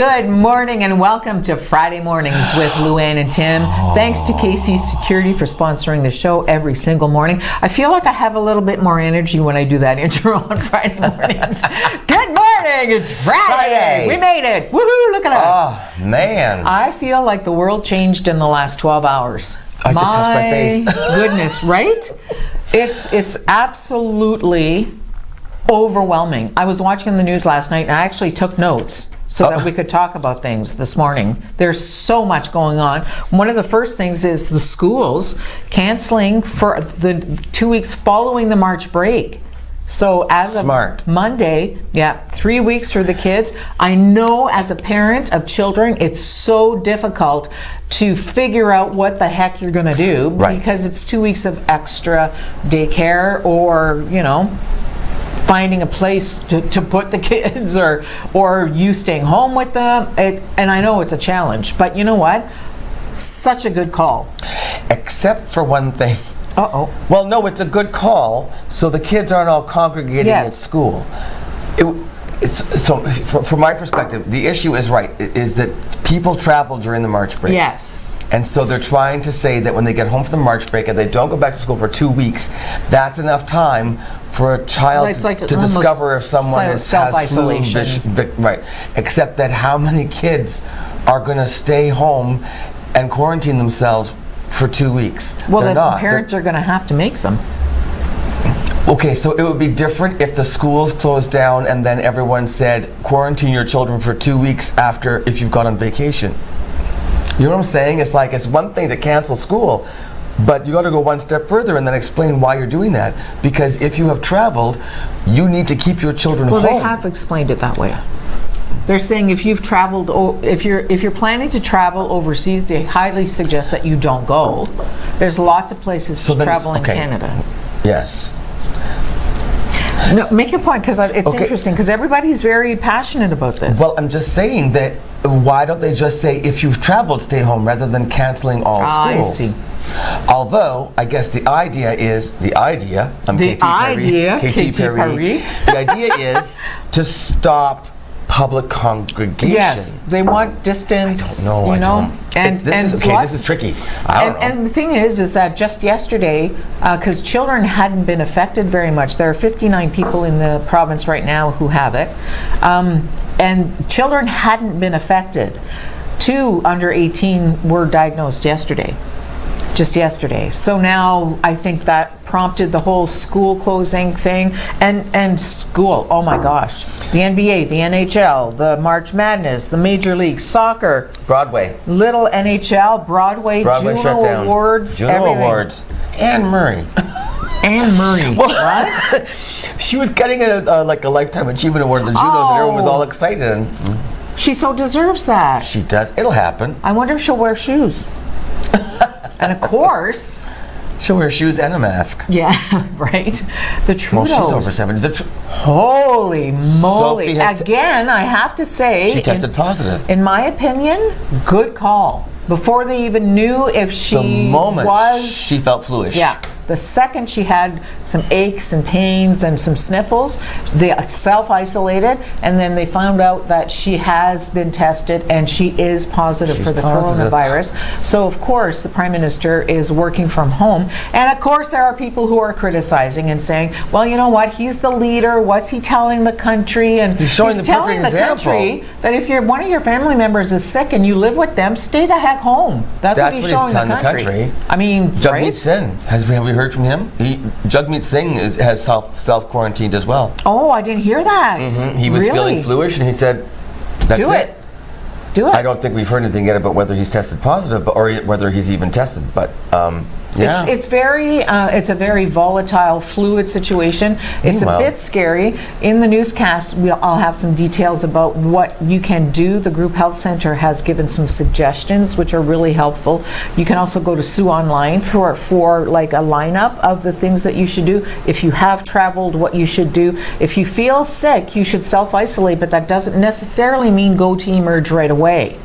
Good morning and welcome to Friday Mornings with Luann and Tim. Thanks to KC Security for sponsoring the show every single morning. I feel like I have a little bit more energy when I do that intro on Friday mornings. Good morning, it's Friday. We made it. Woohoo, look at us. Oh, man. I feel like the world changed in the last 12 hours. I just touched my face. Goodness, right? It's absolutely overwhelming. I was watching the news last night and I actually took notes so that we could talk about things this morning. There's so much going on. One of the first things is the schools canceling for the 2 weeks following the March break. So as of Monday, 3 weeks for the kids. I know as a parent of children, it's so difficult to figure out what the heck you're gonna do because it's 2 weeks of extra daycare or, you know, finding a place to put the kids or you staying home with them. And I know it's a challenge, but you know what? Such a good call. Except for one thing. Uh-oh. Well, no, it's a good call, so the kids aren't all congregating at school. So from my perspective, the issue is is that people travel during the March break. Yes. And so they're trying to say that when they get home from the March break and they don't go back to school for 2 weeks, that's enough time for a child to discover if someone has self-isolation. Right. Except that how many kids are going to stay home and quarantine themselves for 2 weeks? Well, the parents are going to have to make them. Okay, so it would be different if the schools closed down and then everyone said, quarantine your children for 2 weeks after if you've gone on vacation. You know what I'm saying? It's like, it's one thing to cancel school, but you got to go one step further and then explain why you're doing that. Because if you have traveled, you need to keep your children home. Well, they have explained it that way. They're saying if you've traveled, if you're planning to travel overseas, they highly suggest that you don't go. There's lots of places to travel in Canada. Yes. No, make your point, because it's interesting, because everybody's very passionate about this. Well, I'm just saying that why don't they just say if you've traveled, stay home, rather than canceling all schools? I see. Although, I guess the idea is, KT Perry. The idea is to stop public congregation. Yes, they want distance. I don't know. This is tricky. I don't know. And the thing is that just yesterday, because children hadn't been affected very much, there are 59 people in the province right now who have it, and children hadn't been affected. 2 under 18 were diagnosed yesterday. Just yesterday. So now I think that prompted the whole school closing thing and school. Oh my gosh. The NBA, the NHL, the March Madness, the Major League Soccer. Broadway. Little NHL, Broadway Juno Awards. Juno Awards. Anne Murray. Anne Murray. What? She was getting a Lifetime Achievement Award at the Junos and everyone was all excited. She so deserves that. She does. It'll happen. I wonder if she'll wear shoes. And of course, she'll wear shoes and a mask. Yeah, right. The Trudeaus. Well, she's over 70. Holy moly! Again, I have to say, she tested positive. In my opinion, good call. Before they even knew if she she felt fluish. Yeah. The second she had some aches and pains and some sniffles, they self-isolated, and then they found out that she has been tested and she is positive for the coronavirus. So of course the Prime Minister is working from home, and of course there are people who are criticizing and saying, well, you know what, he's the leader, what's he telling the country? And he's telling the country that if one of your family members is sick and you live with them, stay the heck home. That's what he's showing the country. I mean, Jagmeet Singh, have we heard from him? Jagmeet Singh has self-quarantined as well. Oh, I didn't hear that. Mm-hmm. He was feeling fluish and he said, that's it. Do it. I don't think we've heard anything yet about whether he's tested positive or whether he's even tested, but yeah. It's a very volatile, fluid situation. It's a bit scary. In the newscast, I'll have some details about what you can do. The Group Health Center has given some suggestions, which are really helpful. You can also go to SaultOnline for like a lineup of the things that you should do. If you have traveled, what you should do. If you feel sick, you should self-isolate, but that doesn't necessarily mean go to emerge right away.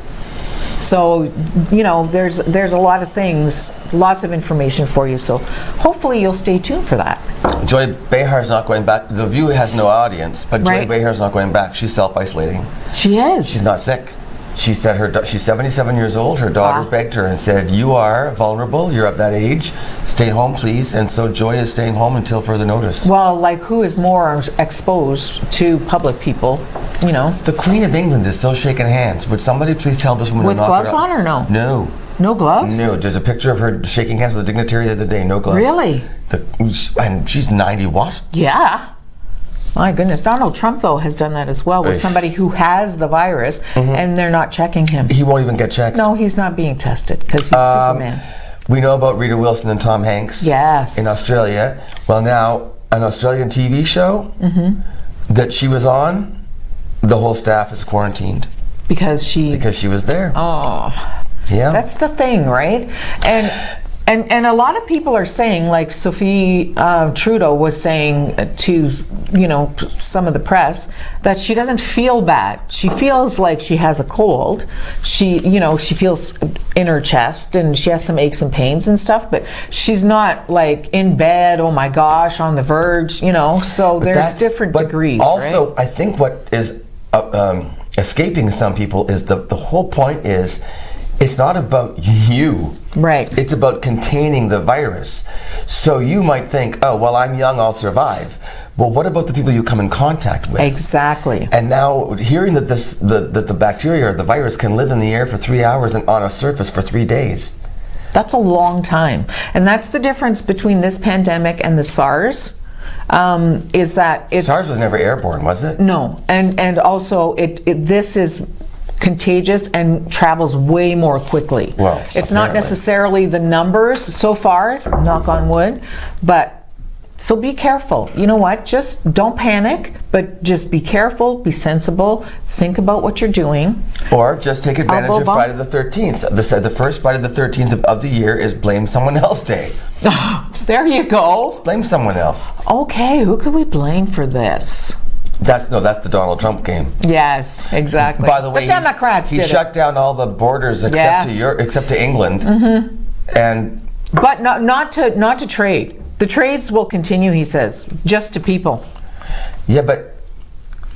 So, you know, there's a lot of things, lots of information for you. So hopefully you'll stay tuned for that. Joy Behar's not going back. The View has no audience, but Joy Behar's not going back. She's self-isolating. She is. She's not sick. she said she's 77 years old. Her daughter begged her and said, "You are vulnerable. You're of that age. Stay home, please." And so Joy is staying home until further notice. Well, like, who is more exposed to public people? You know, The Queen of England is still shaking hands. Would somebody please tell this woman with to knock gloves it up? on or no? No. No gloves? No. There's a picture of her shaking hands with a dignitary the other day. No gloves. Really? And she's 90 what? Yeah. My goodness. Donald Trump, though, has done that as well with somebody who has the virus and they're not checking him. He won't even get checked. No, he's not being tested because he's Superman. We know about Rita Wilson and Tom Hanks. Yes. In Australia. Well, now, an Australian TV show that she was on, the whole staff is quarantined. Because she was there. Oh. Yeah. That's the thing, right? And a lot of people are saying, like Sophie Trudeau was saying to, some of the press, that she doesn't feel bad. She feels like she has a cold. She feels in her chest and she has some aches and pains and stuff, but she's not like in bed, oh my gosh, on the verge, so there's different degrees, also, right? I think what is escaping some people is the whole point is, it's not about you. Right. It's about containing the virus. So you might think, oh, well, I'm young, I'll survive. Well, what about the people you come in contact with? Exactly. And now hearing that the bacteria or the virus can live in the air for 3 hours and on a surface for 3 days. That's a long time. And that's the difference between this pandemic and the SARS. Is that SARS was never airborne, was it? No. And also this is contagious and travels way more quickly. Well, it's not necessarily the numbers so far, knock on wood, but so be careful. You know what? Just don't panic, but just be careful, be sensible, think about what you're doing. Or just take advantage of Friday the 13th. The first Friday the 13th of the year is Blame Someone Else Day. There you go. Blame someone else. Okay, who could we blame for this? That's the Donald Trump game. Yes, exactly. By the way, the Democrats he shut down all the borders except to England, and but not to trade. The trades will continue, he says, just to people. Yeah, but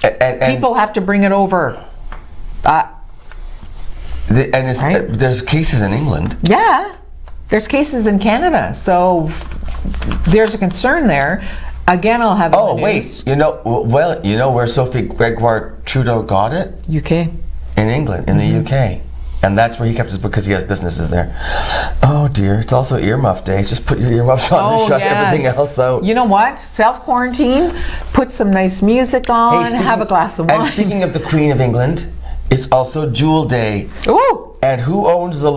and people have to bring it over. There's cases in England. Yeah, there's cases in Canada, so there's a concern there. Again, I'll have. Oh wait, you know where Sophie Gregoire Trudeau got it? UK. In England, in the UK, and that's where he kept his, because he has businesses there. Oh dear, it's also earmuff day. Just put your earmuffs on and shut everything else out. You know what? Self-quarantine. Put some nice music on. Have a glass of wine. And speaking of the Queen of England, it's also Jewel Day. Ooh! And who owns the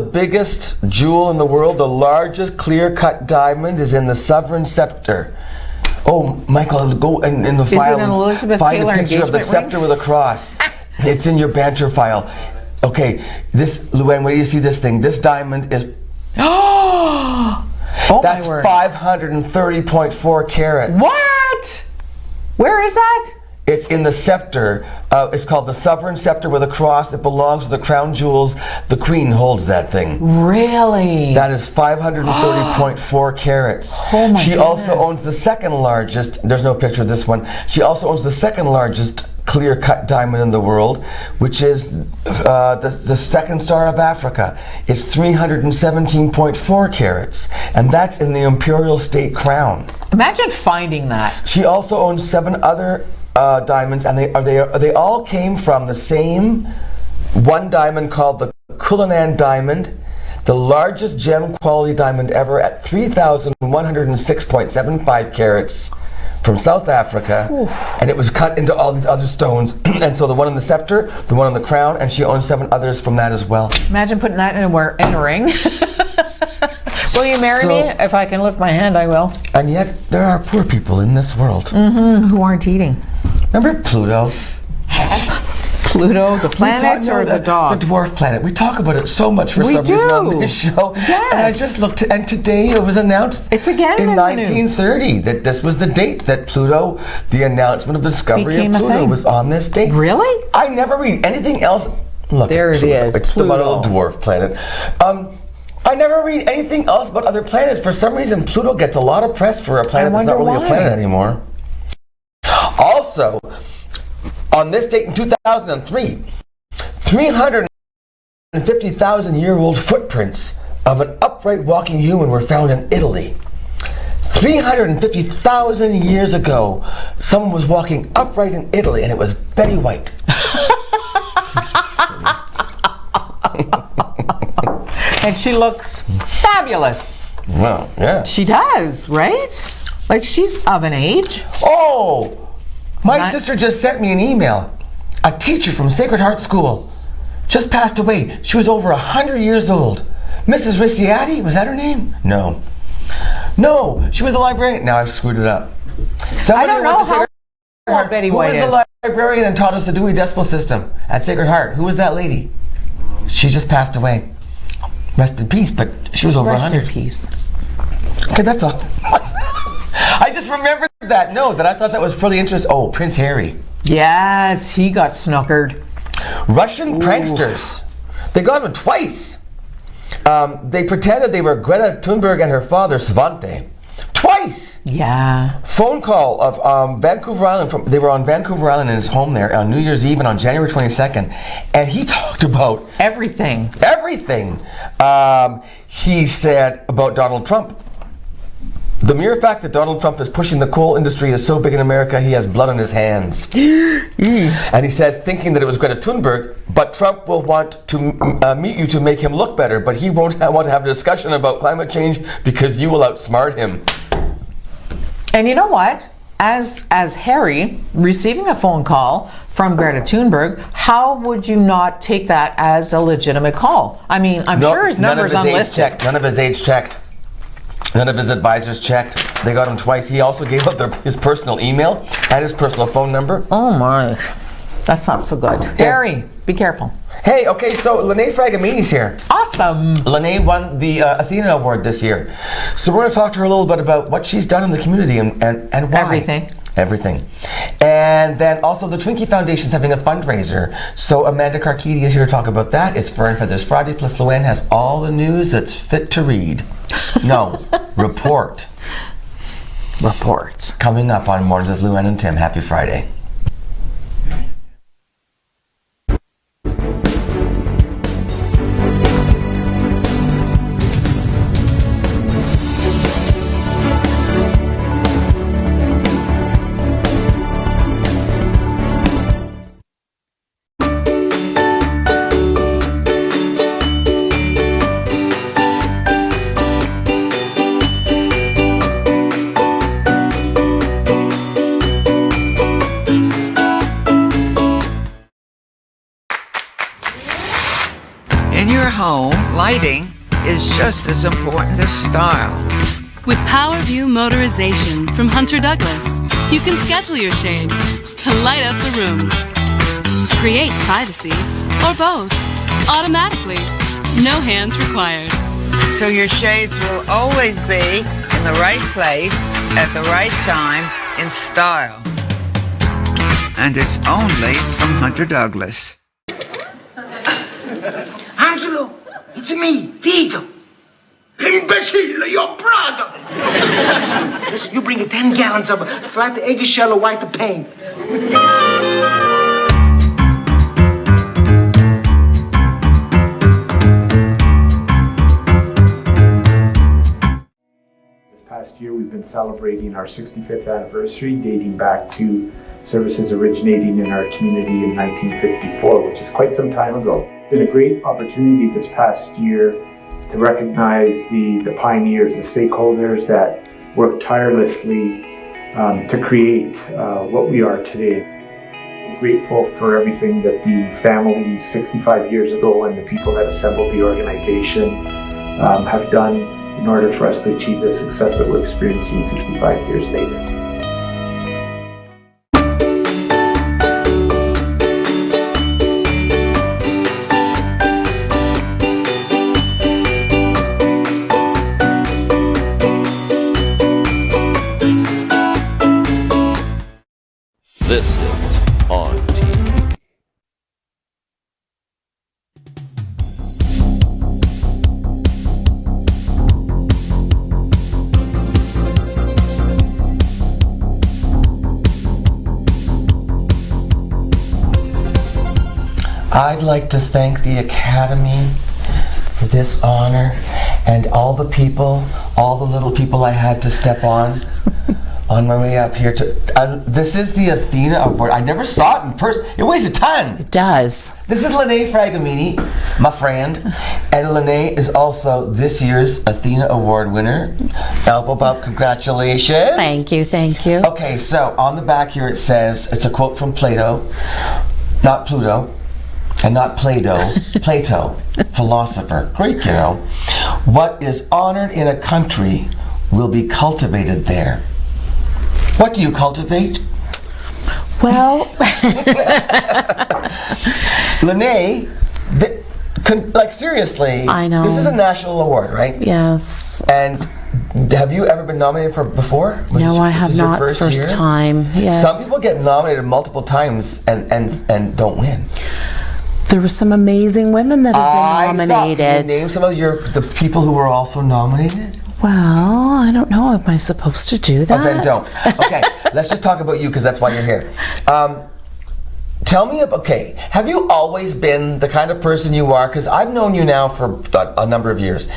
biggest jewel in the world? The largest clear-cut diamond is in the Sovereign Scepter. Oh, Michael, go in the file and find a picture of the scepter with a cross. It's in your banter file. Okay, Luann, where do you see this thing? This diamond is... that's 530.4 carats. What? Where is that? It's in the scepter. It's called the Sovereign Scepter with a cross. It belongs to the crown jewels. The Queen holds that thing. Really? That is 530.4 carats. Oh my She goodness. also owns the second largest, there's no picture of this one, she also owns the second largest clear-cut diamond in the world, which is the second star of Africa. It's 317.4 carats, and that's in the Imperial State Crown. Imagine finding that. She also owns 7 other diamonds, and they all came from the same one diamond called the Cullinan diamond, the largest gem quality diamond ever at 3,106.75 carats from South Africa. Ooh. And it was cut into all these other stones. And so the one in the scepter, the one in the crown, and she owns 7 others from that as well. Imagine putting that in a ring. Will you marry me? If I can lift my hand, I will. And yet, there are poor people in this world. Who aren't eating. Remember Pluto? Pluto, the planet or the dog? The dwarf planet. We talk about it so much for some reason on this show. Yes. And I just looked, and today it was announced it's again in the 1930 news. That this was the date that Pluto, the announcement of the discovery of Pluto was on this date. Really? I never read anything else. Look, there it is. It's Pluto. the little dwarf planet. I never read anything else about other planets. For some reason, Pluto gets a lot of press for a planet that's not really a planet anymore. Also, On this date in 2003, 350,000-year-old footprints of an upright walking human were found in Italy. 350,000 years ago, someone was walking upright in Italy, and it was Betty White. And she looks fabulous. Well, yeah. She does, right? Like, she's of an age. Oh, my sister just sent me an email. A teacher from Sacred Heart School just passed away. She was over 100 years old. Mrs. Ricciati, was that her name? No, she was a librarian. Now I've screwed it up. I don't know how old Betty White is. Who was the librarian and taught us the Dewey Decimal System at Sacred Heart? Who was that lady? She just passed away. Rest in peace, but she was over 100. Rest in peace. Okay, that's all. I just remembered that note that I thought that was pretty interesting. Oh, Prince Harry. Yes, he got snookered. Russian pranksters. They got him twice. They pretended they were Greta Thunberg and her father, Svante. Twice! Yeah. Phone call of Vancouver Island. They were on Vancouver Island in his home there on New Year's Eve and on January 22nd. And he talked about everything. Everything. He said about Donald Trump. The mere fact that Donald Trump is pushing the coal industry is so big in America, he has blood on his hands. And he says, thinking that it was Greta Thunberg, but Trump will want to meet you to make him look better, but he won't want to have a discussion about climate change because you will outsmart him. And you know what? As Harry receiving a phone call from Greta Thunberg, how would you not take that as a legitimate call? I mean, I'm sure his number's unlisted. None of his age checked. None of his advisors checked. They got him twice. He also gave up his personal email and his personal phone number. Oh my. That's not so good. Yeah. Harry, be careful. Hey, okay, so Lene Fragamini's here. Awesome. Lene won the Athena Award this year. So we're going to talk to her a little bit about what she's done in the community and why. Everything. And then also the Twinkie Foundation's having a fundraiser. So Amanda Carchidi is here to talk about that. It's Fern for this Friday, plus Luann has all the news that's fit to read. No, report. Coming up on Mornings with Luann and Tim. Happy Friday. Lighting is just as important as style. With PowerView Motorization from Hunter Douglas, you can schedule your shades to light up the room. Create privacy, or both, automatically. No hands required. So your shades will always be in the right place, at the right time, in style. And it's only from Hunter Douglas. Angelo! It's me, Vito. Imbecile, your brother. Listen, you bring 10 gallons of flat eggshell or white paint. This past year, we've been celebrating our 65th anniversary, dating back to services originating in our community in 1954, which is quite some time ago. It's been a great opportunity this past year to recognize the pioneers, the stakeholders that worked tirelessly to create what we are today. I'm grateful for everything that the families 65 years ago and the people that assembled the organization have done in order for us to achieve the success that we're experiencing 65 years later. This is ONNtv. I'd like to thank the Academy for this honor and all the people, all the little people I had to step on my way up here to. This is the Athena Award. I never saw it in person. It weighs a ton. It does. This is Lene Fragamini, my friend, and Lene is also this year's Athena Award winner. Elbow bump, congratulations. Thank you, thank you. Okay, so on the back here it says, it's a quote from Plato, not Pluto, and not Plato, Plato, philosopher, Greek, you know. What is honored in a country will be cultivated there. What do you cultivate? Well, Lene, like seriously, I know. This is a national award, right? yes. And have you ever been nominated for before? No, I have this your not. first First year? time. Yes. Some people get nominated multiple times and don't win. There were some amazing women that have been nominated. Can you name some of the people who were also nominated? Well, I don't know. Am I supposed to do that? Oh, then don't. Okay, let's just talk about you because that's why you're here. Tell me, okay, have you always been the kind of person you are? Because I've known you now for a number of years.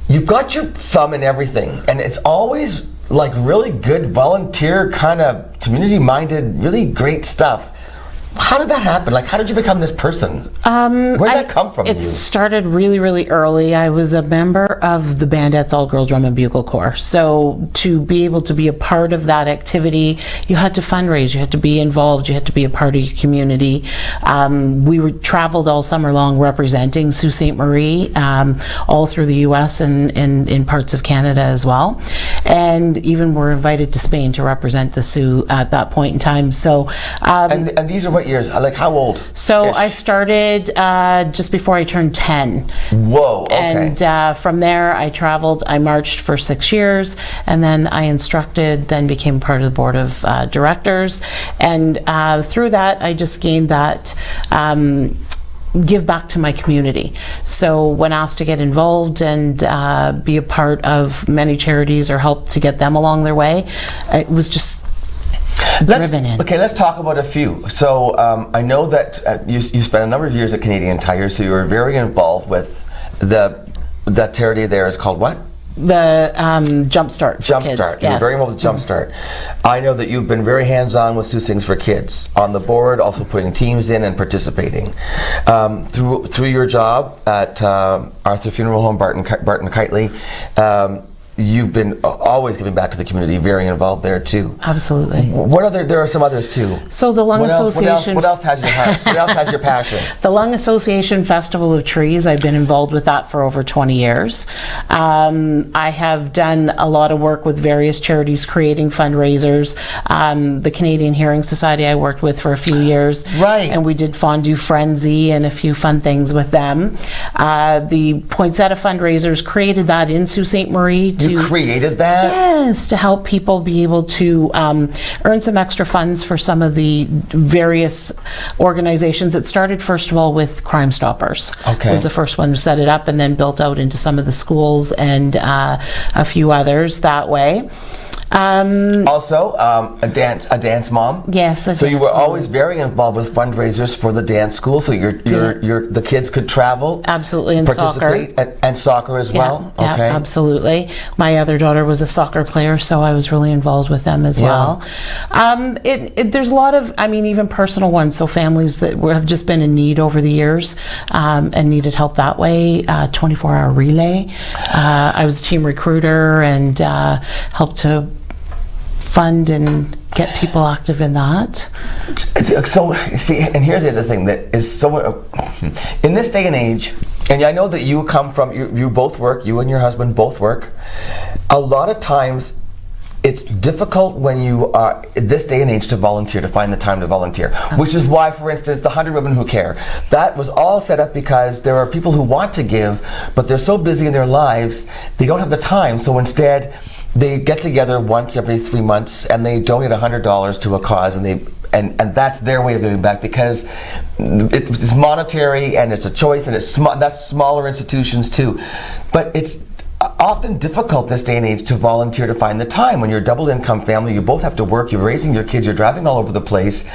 You've got your thumb in everything, and it's always like really good volunteer kind of community-minded, really great stuff. How did that happen? Like, how did you become this person? Where did that come from? It started really, really early. I was a member of the Bandettes All-Girl Drum and Bugle Corps. So to be able to be a part of that activity, you had to fundraise, you had to be involved, you had to be a part of your community. We traveled all summer long representing Sault Ste. Marie, all through the U.S. and in parts of Canada as well. And even were invited to Spain to represent the Sioux at that point in time. So, and these are what years? Like how old? So I started just before I turned 10. Whoa, okay. And from there I traveled, I marched for 6 years, and then I instructed, then became part of the board of directors. And through that I just gained that give back to my community. So when asked to get involved and be a part of many charities or help to get them along their way, it was just driven in. Okay, let's talk about a few. So I know that you spent a number of years at Canadian Tire, so you were very involved with that charity there is called what? The Jumpstart for Kids. Jumpstart. Yes. You're very involved with Jumpstart. I know that you've been very hands-on with Sault Things for Kids on the board, also putting teams in and participating. Through your job at Arthur Funeral Home, Barton Kitely, you've been always giving back to the community, very involved there too. Absolutely. There are some others too. So the Lung Association. What else has your heart? What else has your passion? The Lung Association Festival of Trees, I've been involved with that for over 20 years. I have done a lot of work with various charities creating fundraisers. The Canadian Hearing Society I worked with for a few years. Right. And we did Fondue Frenzy and a few fun things with them. The Poinsettia fundraisers created that in Sault Ste. Marie. You created that? Yes, to help people be able to earn some extra funds for some of the various organizations. It started first of all with Crime Stoppers. Okay. Was the first one to set it up, and then built out into some of the schools and a few others that way. Also, a dance mom. Yes. So you were always very involved with fundraisers for the dance school. So the kids could travel. Absolutely, and participate soccer. And soccer as well. Yeah, okay. Absolutely. My other daughter was a soccer player, so I was really involved with them as well. There's a lot of, even personal ones. So families that have just been in need over the years and needed help that way. 24-hour relay. I was a team recruiter and helped to fund and get people active in that. So, see, and here's the other thing that is so, in this day and age, and I know that you come from, you both work, you and your husband both work, a lot of times it's difficult when you are, this day and age, to volunteer, to find the time to volunteer. Which is why, for instance, the 100 Women Who Care, that was all set up because there are people who want to give, but they're so busy in their lives, they don't have the time, so instead, they get together once every 3 months and they donate $100 to a cause, and that's their way of giving back, because it's monetary and it's a choice, and that's smaller institutions too. But it's often difficult this day and age to volunteer, to find the time when you're a double income family. You both have to work, you're raising your kids, you're driving all over the place.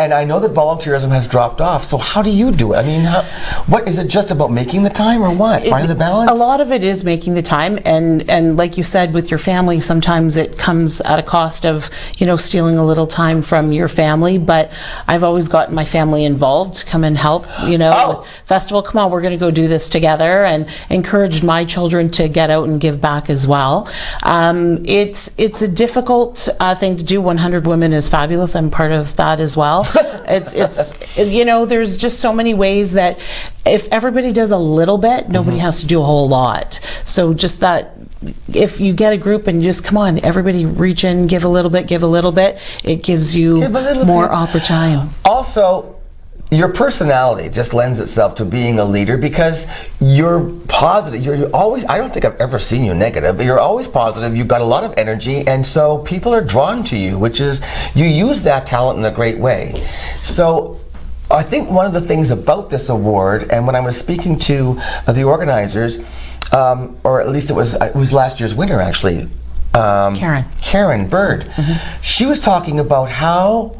And I know that volunteerism has dropped off. So how do you do it? I mean, what is it just about making the time or what? Finding the balance? A lot of it is making the time, and like you said, with your family, sometimes it comes at a cost of, stealing a little time from your family. But I've always gotten my family involved to come and help, with festival. Come on, we're going to go do this together, and encouraged my children to get out and give back as well. It's a difficult thing to do. 100 Women is fabulous. I'm part of that as well. It's there's just so many ways that if everybody does a little bit, nobody has to do a whole lot. So just that, if you get a group and just come on, everybody reach in, give a little bit, it gives you more opportunity. Also, your personality just lends itself to being a leader because you're positive. You're always, I don't think I've ever seen you negative, but you're always positive. You've got a lot of energy, and so people are drawn to you, which is, you use that talent in a great way. So I think one of the things about this award, and when I was speaking to the organizers, or at least it was last year's winner actually, Karen Bird, she was talking about how,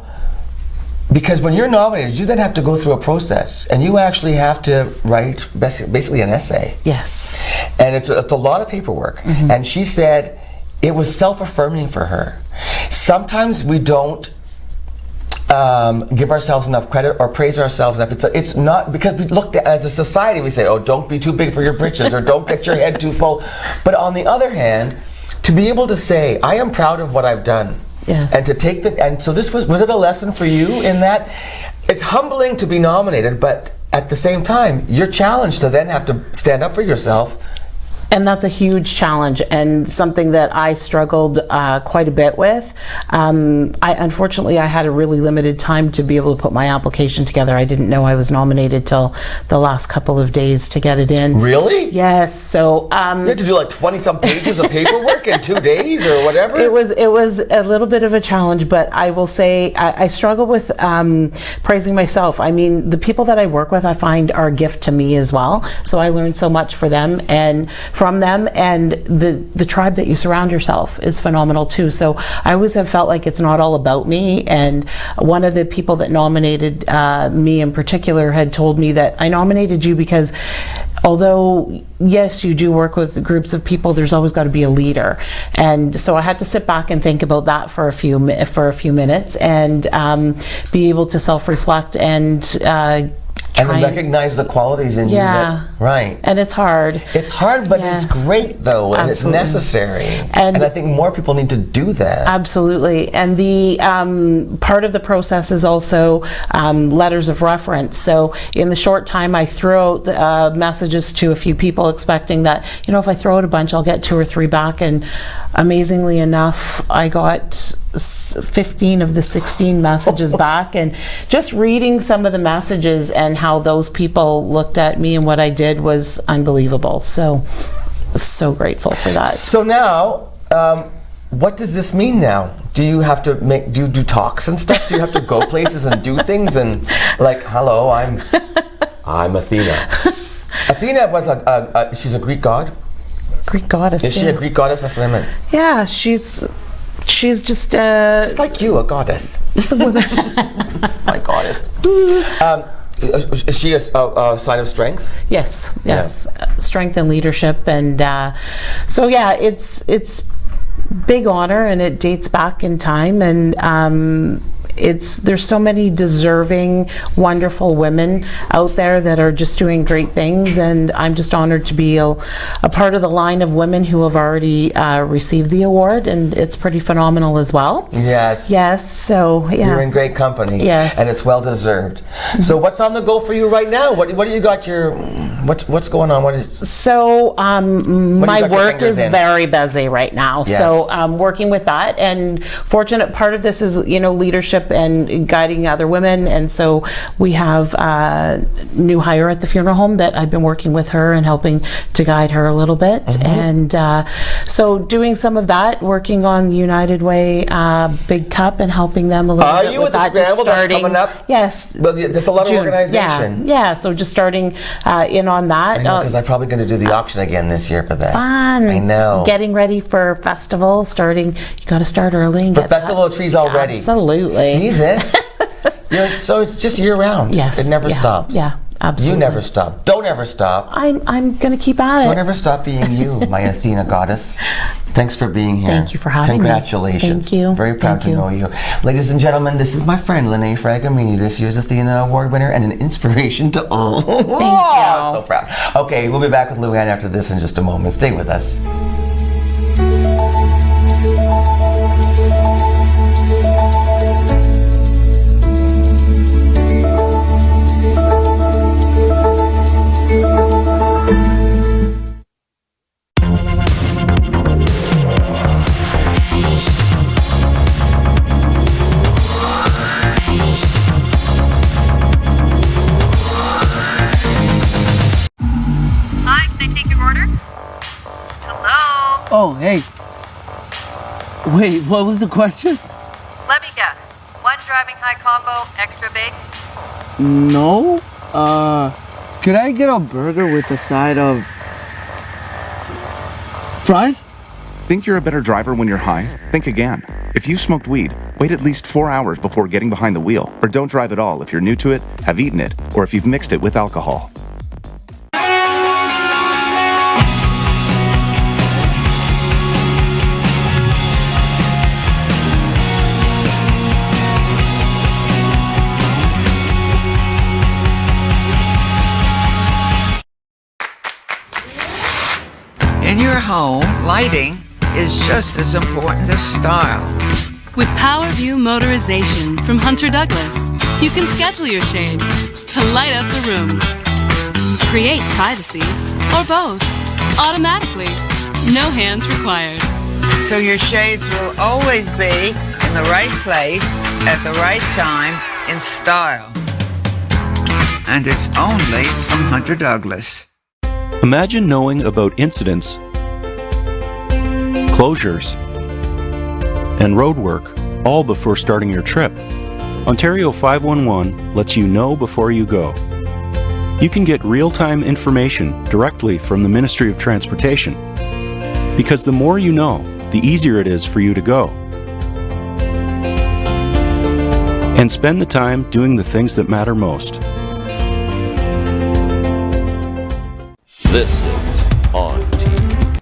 because when you're nominated, you then have to go through a process, and you actually have to write basically an essay. Yes. And it's a lot of paperwork. And she said it was self-affirming for her. Sometimes we don't give ourselves enough credit or praise ourselves enough. It's not, because we look at, as a society, we say, oh, don't be too big for your britches, or don't get your head too full. But on the other hand, to be able to say, I am proud of what I've done. Yes. And to take and so this was it a lesson for you in that it's humbling to be nominated, but at the same time, you're challenged to then have to stand up for yourself. And that's a huge challenge, and something that I struggled quite a bit with. Unfortunately, I had a really limited time to be able to put my application together. I didn't know I was nominated till the last couple of days to get it in. Really? Yes. So you had to do like 20-some pages of paperwork in 2 days or whatever? It was a little bit of a challenge, but I will say I struggle with praising myself. I mean, the people that I work with, I find are a gift to me as well. So I learned so much from them, and the tribe that you surround yourself is phenomenal too. So I always have felt like it's not all about me. And one of the people that nominated me in particular had told me that I nominated you because although yes, you do work with groups of people, there's always got to be a leader. And so I had to sit back and think about that for a few minutes, and be able to self-reflect and recognize the qualities in you. Yeah. Right. And it's hard. It's hard, but Yes. it's great though, and Absolutely. it's necessary. And I think more people need to do that. Absolutely. And the part of the process is also letters of reference. So in the short time, I threw out messages to a few people, expecting that, if I throw out a bunch, I'll get 2 or 3 back. And amazingly enough, I got 15 of the 16 messages back. And just reading some of the messages and how those people looked at me and what I did was unbelievable. So grateful for that. So now, what does this mean now? Do you have to do talks and stuff? Do you have to go places and do things and like, hello, I'm Athena. Athena was she's a Greek god? Greek goddess. Is she a Greek goddess? That's what I meant. Yeah, she's just just like you, a goddess. My goddess. Is she a sign of strength? Yes. Strength and leadership, and so yeah, it's big honor, and it dates back in time, and there's so many deserving, wonderful women out there that are just doing great things, and I'm just honored to be a part of the line of women who have already received the award, and it's pretty phenomenal as well. Yes. So yeah. You're in great company. Yes. And it's well deserved. So what's on the go for you right now? What do you got what's going on? So my work is very busy right now. Yes. So I'm working with that, and fortunate part of this is, leadership and guiding other women. And so we have a new hire at the funeral home that I've been working with her and helping to guide her a little bit. And so doing some of that, working on the United Way Big Cup and helping them a little bit. Are you with at the that, scramble that's coming up? Yes. Well, there's a lot of organization. Yeah, so just starting in on that. I know, because I'm probably going to do the auction again this year for that. Fun. I know. Getting ready for festivals, you got to start early and For get Festival of Trees already. Absolutely. See this? So it's just year round. Yes. It never yeah, stops. Yeah, absolutely. You never stop. Don't ever stop. I'm going to keep at it. Don't ever stop being you, my Athena goddess. Thanks for being here. Thank you for having me. Congratulations. Thank you. Very proud to know you. Ladies and gentlemen, this is my friend, Lene Fragamini, this year's Athena Award winner and an inspiration to all. Thank you. I'm so proud. Okay, we'll be back with Luann after this in just a moment. Stay with us. Oh, hey. Wait, what was the question? Let me guess. One driving high combo, extra baked? No. Could I get a burger with a side of fries? Think you're a better driver when you're high? Think again. If you smoked weed, wait at least 4 hours before getting behind the wheel, or don't drive at all if you're new to it, have eaten it, or if you've mixed it with alcohol. In your home, lighting is just as important as style. With PowerView Motorization from Hunter Douglas, you can schedule your shades to light up the room, create privacy, or both, automatically. No hands required. So your shades will always be in the right place at the right time in style. And it's only from Hunter Douglas. Imagine knowing about incidents, closures, and roadwork all before starting your trip. Ontario 511 lets you know before you go. You can get real-time information directly from the Ministry of Transportation, because the more you know, the easier it is for you to go. And spend the time doing the things that matter most. This is On TV.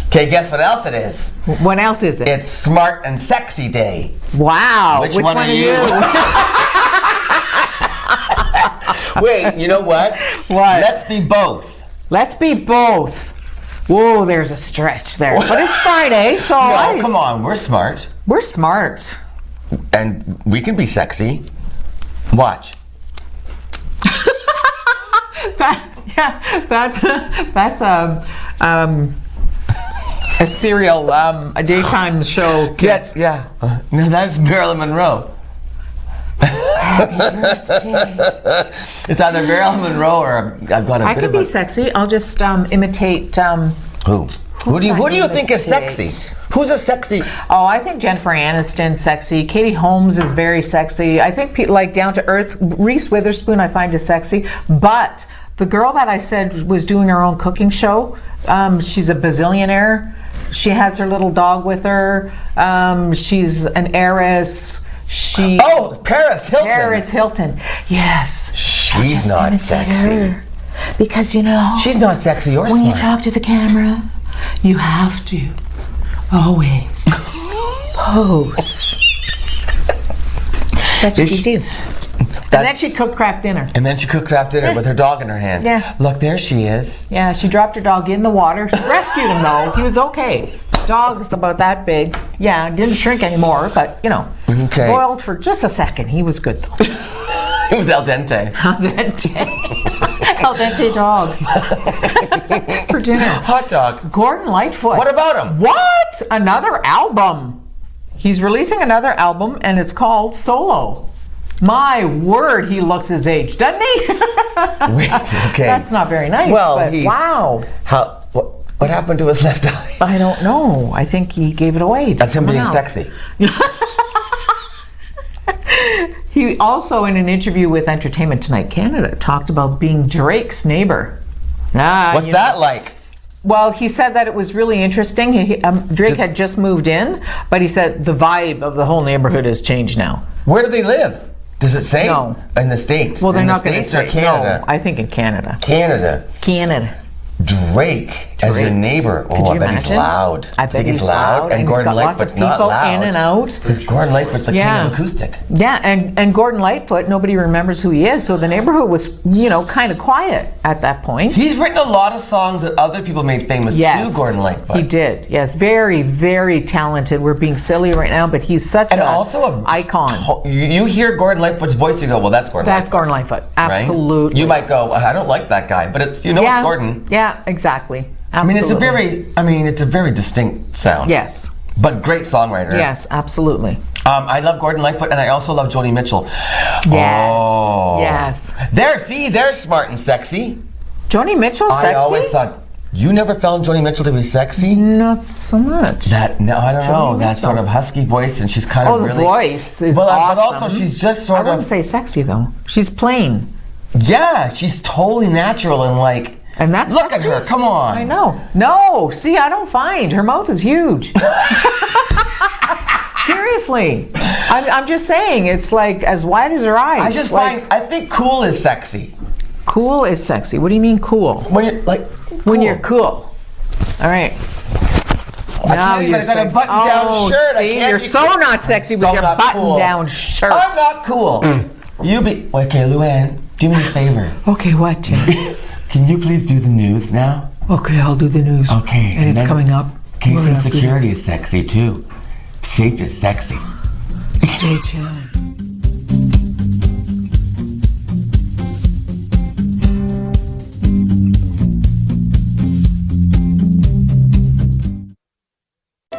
Okay, guess what else it is? What else is it? It's Smart and Sexy Day. Wow. Which one are you? Wait, you know what? What? Let's be both. Let's be both. Whoa, there's a stretch there. But it's Friday, so No, come on, we're smart. We're smart. And we can be sexy. Watch. That's a serial, a daytime show. Yes, yeah. No, that's Marilyn Monroe. It's either Marilyn Monroe or I've got a I bit could of be a... sexy. I'll just imitate. Who? Who do you think is imitate? sexy? Who's a sexy? Oh, I think Jennifer Aniston's sexy. Katie Holmes is very sexy. I think like down to earth. Reese Witherspoon I find is sexy. But the girl that I said was doing her own cooking show, she's a bazillionaire. She has her little dog with her. She's an heiress. Paris Hilton. Paris Hilton. Yes. She's not sexy. Because She's not sexy or when smart. you talk to the camera, you have to always pose. That's what you do. And then she cooked craft dinner. And then she cooked craft dinner with her dog in her hand. Yeah. Look, there she is. Yeah, she dropped her dog in the water. She rescued him though. He was okay. Dog is about that big. Yeah, didn't shrink anymore, but Okay. boiled for just a second. He was good though. It was al dente. Al dente. Al dente dog. For dinner. Hot dog. Gordon Lightfoot. What about him? What? Another album. He's releasing another album and it's called Solo. My word, he looks his age, doesn't he? Wait, okay. That's not very nice. Well, but wow. What happened to his left eye? I don't know. I think he gave it away. That's him being else. sexy. He also, in an interview with Entertainment Tonight Canada, talked about being Drake's neighbor. What's that like? Well, he said that it was really interesting. Drake had just moved in, but he said the vibe of the whole neighborhood has changed now. Where do they live? Does it say? No. In the States? Well, they're in not the going to States say. or Canada? No, I think in Canada. Canada. Drake as your neighbor. Could you I bet imagine? he's loud. I bet he's loud. And he's Gordon got lots of Lightfoot's not people loud. in and out. Because Gordon Lightfoot's the king of acoustic. Yeah, and Gordon Lightfoot, nobody remembers who he is, so the neighborhood was, kind of quiet at that point. He's written a lot of songs that other people made famous too, Gordon Lightfoot. He did, yes. Very, very talented. We're being silly right now, but he's such an icon. You hear Gordon Lightfoot's voice, you go, well, that's Gordon Lightfoot. That's Gordon Lightfoot, absolutely. Right? You might go, I don't like that guy, but it's it's Gordon. Yeah, exactly. Absolutely. It's a very distinct sound. Yes. But great songwriter. Yes, absolutely. I love Gordon Lightfoot, and I also love Joni Mitchell. Yes. Oh. Yes. They're smart and sexy. Joni Mitchell, sexy? I always thought, you never found Joni Mitchell to be sexy? Not so much. I don't know. That sort of husky voice, and she's kind of really... the voice is awesome. But also, she's just sort of... I wouldn't say sexy, though. She's plain. Yeah, she's totally natural and And that's look sexy? at her, come on. I know. No, see, I don't find. Her mouth is huge. Seriously. I'm just saying, it's like as wide as her eyes. I think cool is sexy. Cool is sexy. What do you mean cool? When you're When you're cool. All right. Now you're I got a button-down shirt. See, you're so not sexy with your button-down shirt. I'm not cool. Okay, Luann, do me a favor. Okay, what, Tim? Can you please do the news now? Okay, I'll do the news. Okay. And it's coming up. Case of security is sexy too. Safe is sexy. Stay tuned.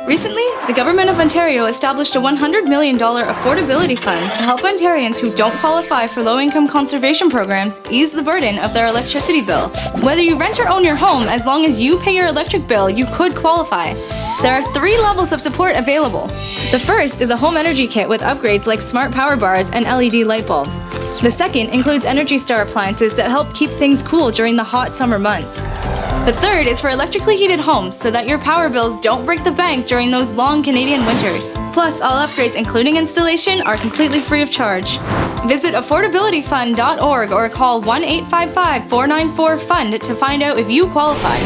Recently, the Government of Ontario established a $100 million affordability fund to help Ontarians who don't qualify for low-income conservation programs ease the burden of their electricity bill. Whether you rent or own your home, as long as you pay your electric bill, you could qualify. There are 3 levels of support available. The first is a home energy kit with upgrades like smart power bars and LED light bulbs. The second includes Energy Star appliances that help keep things cool during the hot summer months. The third is for electrically heated homes so that your power bills don't break the bank during those long Canadian winters. Plus, all upgrades, including installation, are completely free of charge. Visit affordabilityfund.org or call 1-855-494-FUND to find out if you qualify.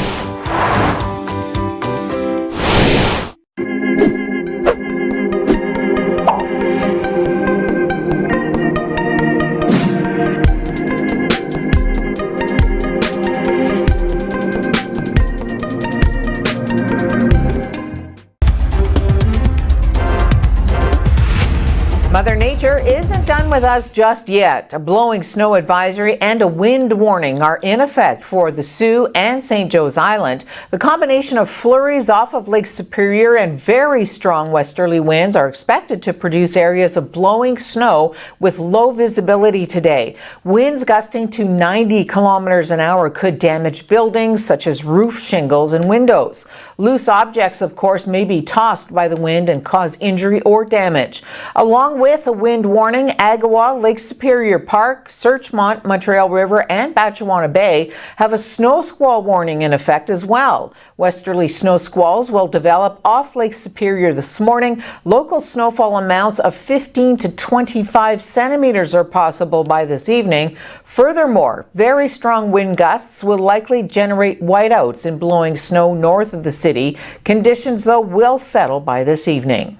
Mother Nature isn't done with us just yet. A blowing snow advisory and a wind warning are in effect for the Sault and St. Joe's Island. The combination of flurries off of Lake Superior and very strong westerly winds are expected to produce areas of blowing snow with low visibility today. Winds gusting to 90 kilometers an hour could damage buildings such as roof shingles and windows. Loose objects, of course, may be tossed by the wind and cause injury or damage. Along with a wind warning, Agawa, Lake Superior Park, Searchmont, Montreal River, and Batchewana Bay have a snow squall warning in effect as well. Westerly snow squalls will develop off Lake Superior this morning. Local snowfall amounts of 15 to 25 centimeters are possible by this evening. Furthermore, very strong wind gusts will likely generate whiteouts in blowing snow north of the city. Conditions, though, will settle by this evening.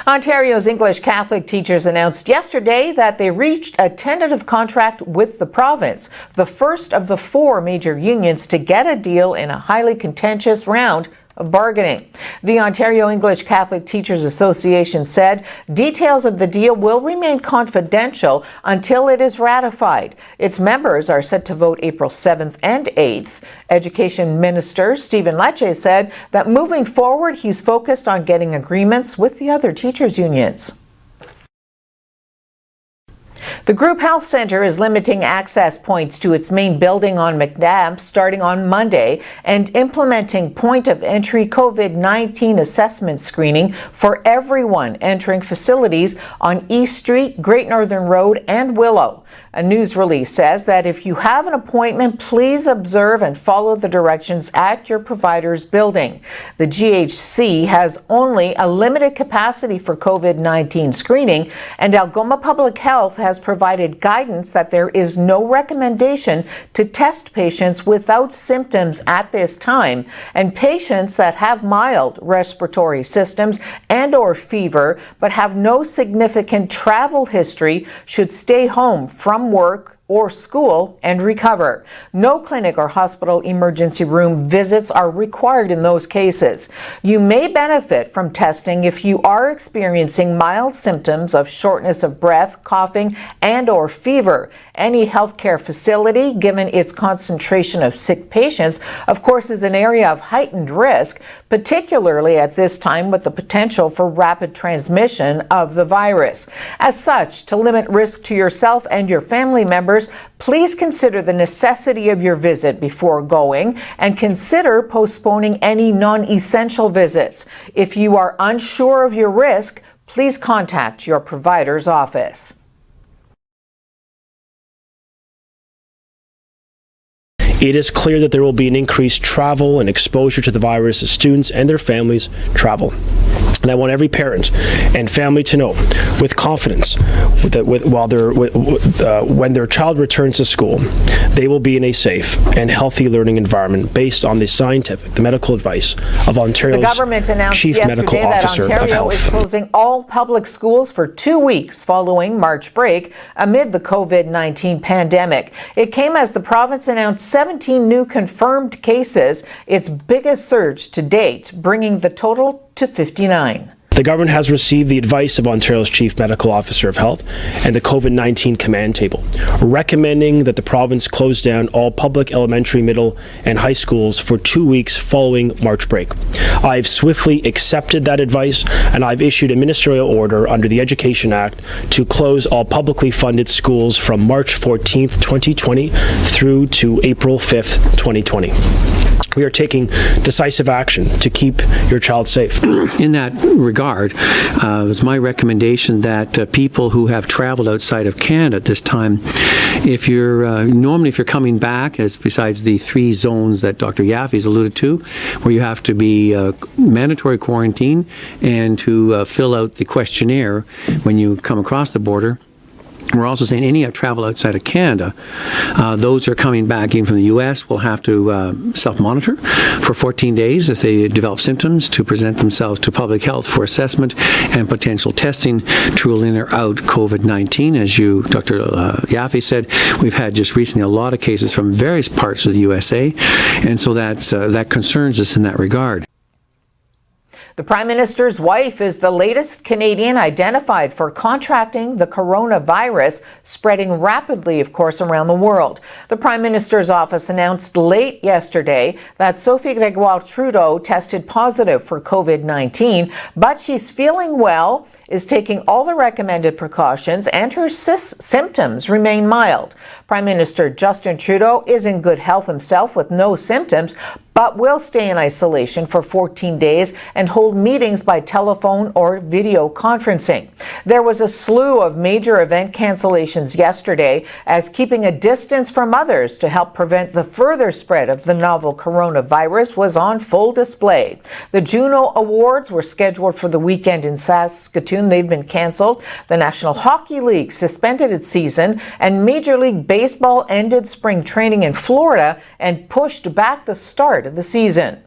Ontario's English Catholic teachers announced yesterday that they reached a tentative contract with the province, the first of the 4 major unions to get a deal in a highly contentious round of bargaining. The Ontario English Catholic Teachers Association said details of the deal will remain confidential until it is ratified. Its members are set to vote April 7th and 8th. Education Minister Stephen Lecce said that moving forward, he's focused on getting agreements with the other teachers' unions. The Group Health Centre is limiting access points to its main building on McNabb starting on Monday and implementing point-of-entry COVID-19 assessment screening for everyone entering facilities on East Street, Great Northern Road and Willow. A news release says that if you have an appointment, please observe and follow the directions at your provider's building. The GHC has only a limited capacity for COVID-19 screening, and Algoma Public Health has provided guidance that there is no recommendation to test patients without symptoms at this time, and patients that have mild respiratory symptoms and/or fever but have no significant travel history should stay home from work or school and recover. No clinic or hospital emergency room visits are required in those cases. You may benefit from testing if you are experiencing mild symptoms of shortness of breath, coughing, and/or fever. Any healthcare facility, given its concentration of sick patients, of course, is an area of heightened risk, particularly at this time with the potential for rapid transmission of the virus. As such, to limit risk to yourself and your family members, please consider the necessity of your visit before going and consider postponing any non-essential visits. If you are unsure of your risk, please contact your provider's office. It is clear that there will be an increased travel and exposure to the virus as students and their families travel. And I want every parent and family to know with confidence that when their child returns to school, they will be in a safe and healthy learning environment based on the medical advice of Ontario's The government announced Chief Medical yesterday that Officer of Ontario Health. is closing all public schools for 2 weeks following March break amid the COVID-19 pandemic. It came as the province announced 17 new confirmed cases, its biggest surge to date, bringing the total to 59. The government has received the advice of Ontario's Chief Medical Officer of Health and the COVID-19 command table, recommending that the province close down all public elementary, middle, and high schools for 2 weeks following March break. I've swiftly accepted that advice, and I've issued a ministerial order under the Education Act to close all publicly funded schools from March 14th, 2020 through to April 5th, 2020. We are taking decisive action to keep your child safe. In that regard, it was my recommendation that people who have traveled outside of Canada at this time, if you're coming back, as besides the 3 zones that Dr. Yaffe's alluded to, where you have to be mandatory quarantine and to fill out the questionnaire when you come across the border. We're also saying any travel outside of Canada, those who are coming back in from the U.S. will have to self-monitor for 14 days if they develop symptoms, to present themselves to public health for assessment and potential testing to rule in or out COVID-19. As Dr. Yaffe said, we've had just recently a lot of cases from various parts of the USA, and so that concerns us in that regard. The Prime Minister's wife is the latest Canadian identified for contracting the coronavirus, spreading rapidly, of course, around the world. The Prime Minister's office announced late yesterday that Sophie Gregoire Trudeau tested positive for COVID-19, but she's feeling well, is taking all the recommended precautions, and her symptoms remain mild. Prime Minister Justin Trudeau is in good health himself with no symptoms, but will stay in isolation for 14 days and hold meetings by telephone or video conferencing. There was a slew of major event cancellations yesterday as keeping a distance from others to help prevent the further spread of the novel coronavirus was on full display. The Juno Awards were scheduled for the weekend in Saskatoon. They've been canceled. The National Hockey League suspended its season, and Major League Baseball ended spring training in Florida and pushed back the start of the season.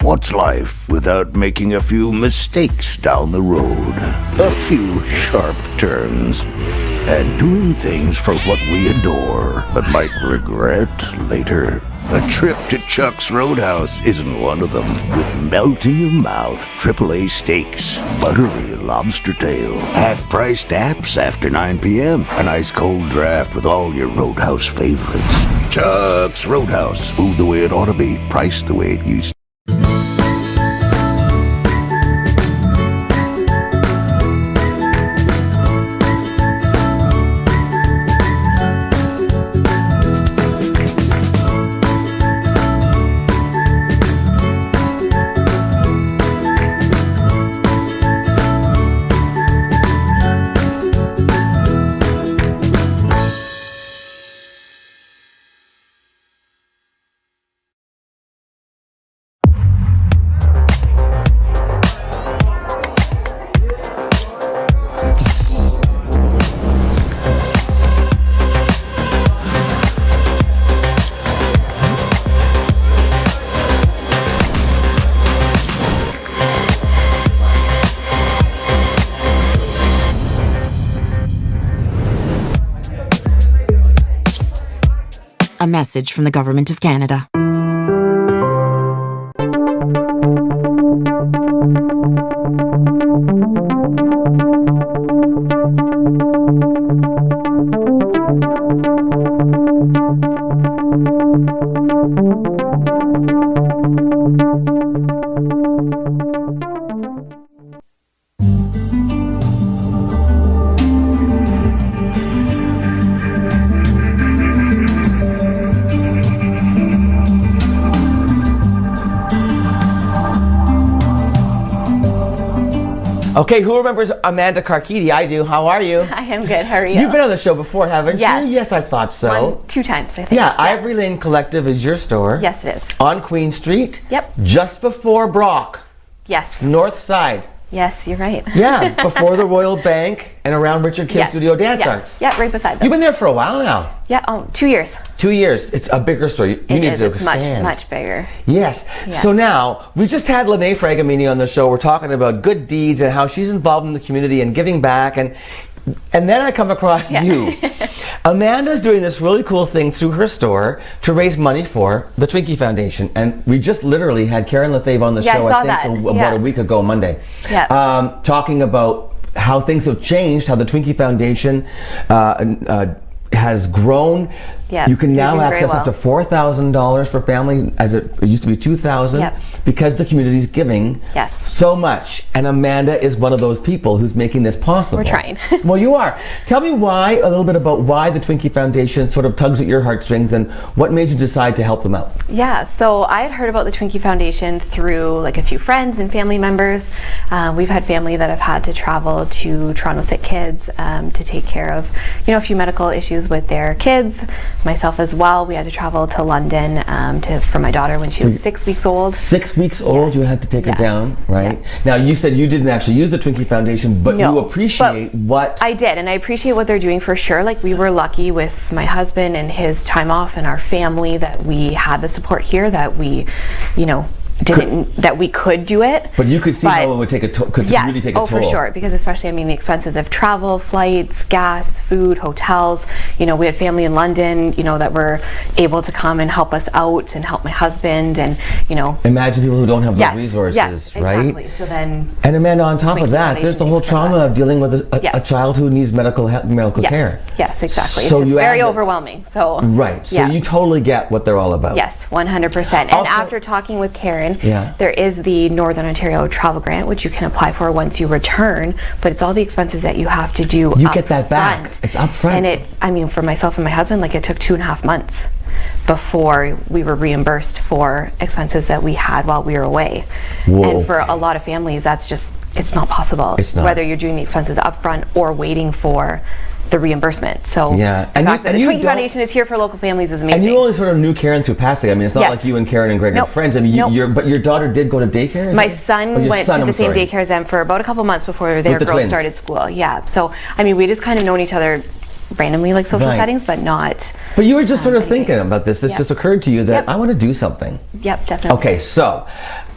What's life without making a few mistakes down the road? A few sharp turns. and doing things for what we adore, but might regret later. A trip to Chuck's Roadhouse isn't one of them. With melt-in-your-mouth AAA steaks, buttery lobster tail, half-priced apps after 9 p.m., an ice-cold draft with all your Roadhouse favorites. Chuck's Roadhouse. Food the way it ought to be, priced the way it used to. A message from the Government of Canada. Okay, who remembers Amanda Carchidi? I do. How are you? I am good. How are you? You've been on the show before, haven't Yes. you? Yes, I thought so. 2 times, I think. Yeah, Ivory Lane Collective is your store. Yes, it is. On Queen Street. Yep. Just before Brock. Yes. North side. Yes, you're right. Yeah, before the Royal Bank and around Richard Kidd Studio Dance Arts. Yeah, right beside them. You've been there for a while now. Yeah, 2 years. 2 years. It's a bigger store. You need to It's expand. much bigger. Yes. Yeah. So now, we just had Lene Fragamini on the show. We're talking about good deeds and how she's involved in the community and giving back. And then I come across you. Amanda's doing this really cool thing through her store to raise money for the Twinkie Foundation. And we just literally had Karen Lefebvre on the show, I think, about a week ago, Monday. Yeah. Talking about how things have changed, how the Twinkie Foundation has grown. Yeah, you can now doing very access up to $4,000 for family, as it used to be $2,000, Yep. because the community's giving so much. And Amanda is one of those people who's making this possible. We're trying. Well, you are. Tell me a little bit about why the Twinkie Foundation sort of tugs at your heartstrings and what made you decide to help them out. Yeah, so I had heard about the Twinkie Foundation through like a few friends and family members. We've had family that have had to travel to Toronto Sick Kids to take care of, a few medical issues with their kids. Myself as well. We had to travel to London for my daughter when she was 6 weeks old. 6 weeks old, you had to take her down, right? Now, you said you didn't actually use the Twinkie Foundation, but you appreciate what... I did, and I appreciate what they're doing for sure. Like, we were lucky with my husband and his time off and our family that we had the support here, that we, that we could do it. But you could see how it would take a toll. Really take a toll. For sure, because especially, the expenses of travel, flights, gas, food, hotels. We had family in London, that were able to come and help us out and help my husband, and Imagine people who don't have those resources, right? Exactly. So then, and Amanda, on top of that, there's the whole trauma of dealing with a child who needs medical care. Yes, exactly. So it's just very overwhelming. So right. So you totally get what they're all about. Yes, 100%. And after talking with Karen, there is the Northern Ontario Travel Grant, which you can apply for once you return, but it's all the expenses that you have to do. You get that back. It's up front. And for myself and my husband, it took 2.5 months before we were reimbursed for expenses that we had while we were away. Whoa. And for a lot of families, that's just, it's not possible. It's not. Whether you're doing the expenses up front or waiting for the reimbursement. So the fact that the Twinkie Foundation is here for local families is amazing. And you only sort of knew Karen through passing. It's not like you and Karen and Greg are friends. But your daughter did go to daycare? My son went to the same daycare as them for about a couple months before their girls started school. Yeah. So, we just kind of known each other randomly like social Right. settings, but not. But you were just sort of thinking about this. This Yep. just occurred to you that Yep. I want to do something. Yep, definitely. Okay, so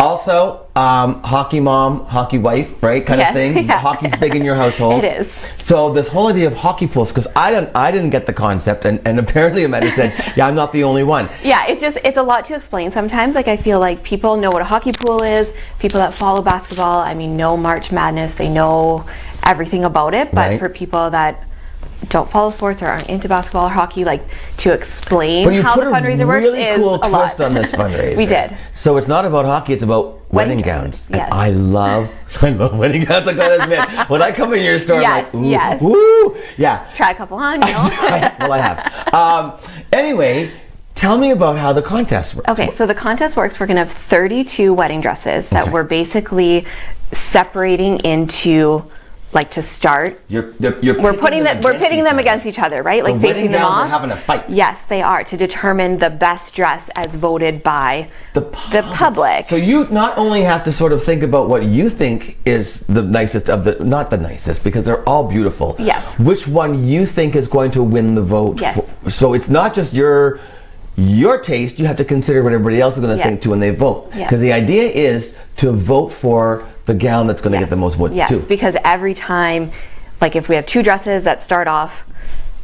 also hockey mom, hockey wife, right, kind Yes, of thing. yeah. Hockey's big in your household. It is. So this whole idea of hockey pools, because I didn't get the concept, and apparently Amanda said, yeah, I'm not the only one. Yeah, it's a lot to explain sometimes. Like I feel like people know what a hockey pool is. People that follow basketball, I mean, know March Madness. They know everything about it. But Right. for people that don't follow sports or aren't into basketball or hockey, like to explain But you how put the a fundraiser works really is cool a lot. twist on this fundraiser. We did. So it's not about hockey; it's about wedding gowns. yes. And I love wedding gowns. I gotta admit, when I come in your store, Yes, I'm like, ooh, yes. woo, yeah. Try a couple on, you know. Well, I have. Anyway, tell me about how the contest works. Okay, so the contest works. We're going to have 32 wedding dresses that we're basically separating into, like to start. We're pitting them against each other, right? Like the wedding facing them gowns off. are having a fight. Yes, they are, to determine the best dress as voted by the public. So you not only have to sort of think about what you think is the nicest of the, not the nicest, because they're all beautiful. Yes. Which one you think is going to win the vote. Yes. So it's not just your taste, you have to consider what everybody else is going to think too when they vote. Yeah. Because the idea is to vote for the gown that's going to get the most votes Yes, too. because every time, like if we have two dresses that start off,